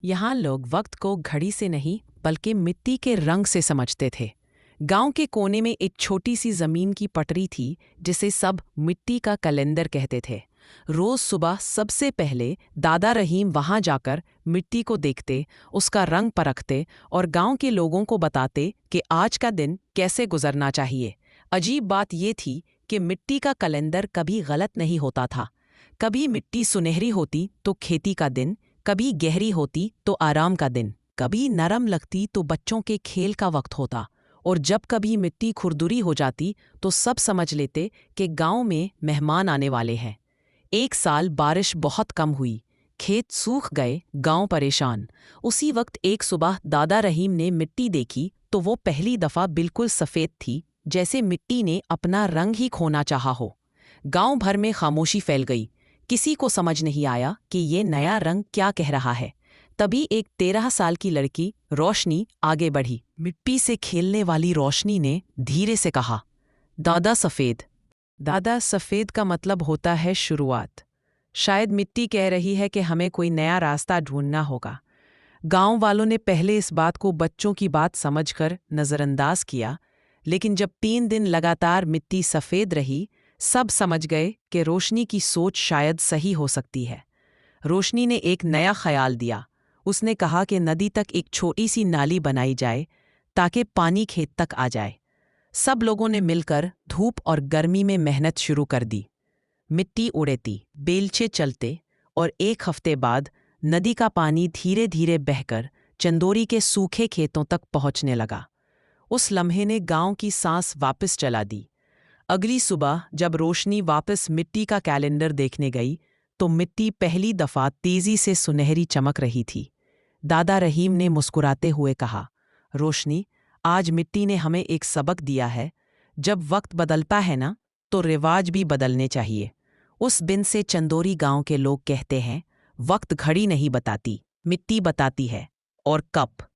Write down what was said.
यहाँ लोग वक्त को घड़ी से नहीं बल्कि मिट्टी के रंग से समझते थे। गांव के कोने में एक छोटी सी जमीन की पटरी थी जिसे सब मिट्टी का कैलेंडर कहते थे। रोज सुबह सबसे पहले दादा रहीम वहां जाकर मिट्टी को देखते, उसका रंग परखते और गांव के लोगों को बताते कि आज का दिन कैसे गुजरना चाहिए। अजीब बात यह थी कि मिट्टी का कैलेंडर कभी गलत नहीं होता था। कभी मिट्टी सुनहरी होती तो खेती का दिन, कभी गहरी होती तो आराम का दिन, कभी नरम लगती तो बच्चों के खेल का वक्त होता, और जब कभी मिट्टी खुरदुरी हो जाती तो सब समझ लेते कि गांव में मेहमान आने वाले हैं। एक साल बारिश बहुत कम हुई, खेत सूख गए, गांव परेशान। उसी वक्त एक सुबह दादा रहीम ने मिट्टी देखी तो वो पहली दफा बिल्कुल सफ़ेद थी, जैसे मिट्टी ने अपना रंग ही खोना चाहा हो। गांव भर में खामोशी फैल गई। किसी को समझ नहीं आया कि ये नया रंग क्या कह रहा है। तभी एक 13 साल की लड़की रोशनी आगे बढ़ी। मिट्टी से खेलने वाली रोशनी ने धीरे से कहा, दादा सफ़ेद। दादा सफ़ेद का मतलब होता है शुरुआत। शायद मिट्टी कह रही है कि हमें कोई नया रास्ता ढूंढना होगा। गांव वालों ने पहले इस बात को बच्चों की बात समझकर नज़रअंदाज किया, लेकिन जब 3 दिन लगातार मिट्टी सफ़ेद रही, सब समझ गए कि रोशनी की सोच शायद सही हो सकती है। रोशनी ने एक नया ख्याल दिया। उसने कहा कि नदी तक एक छोटी सी नाली बनाई जाए ताकि पानी खेत तक आ जाए। सब लोगों ने मिलकर धूप और गर्मी में मेहनत शुरू कर दी। मिट्टी उड़ेती, बेलचे चलते, और एक हफ्ते बाद नदी का पानी धीरे धीरे बहकर चंदोरी के सूखे खेतों तक पहुंचने लगा। उस लम्हे ने गांव की सांस वापस चला दी। अगली सुबह जब रोशनी वापस मिट्टी का कैलेंडर देखने गई तो मिट्टी पहली दफा तेजी से सुनहरी चमक रही थी। दादा रहीम ने मुस्कुराते हुए कहा, रोशनी, आज मिट्टी ने हमें एक सबक दिया है। जब वक्त बदलता है ना, तो रिवाज भी बदलने चाहिए। उस दिन से चंदोरी गांव के लोग कहते हैं, वक्त घड़ी नहीं बताती, मिट्टी बताती है। और कब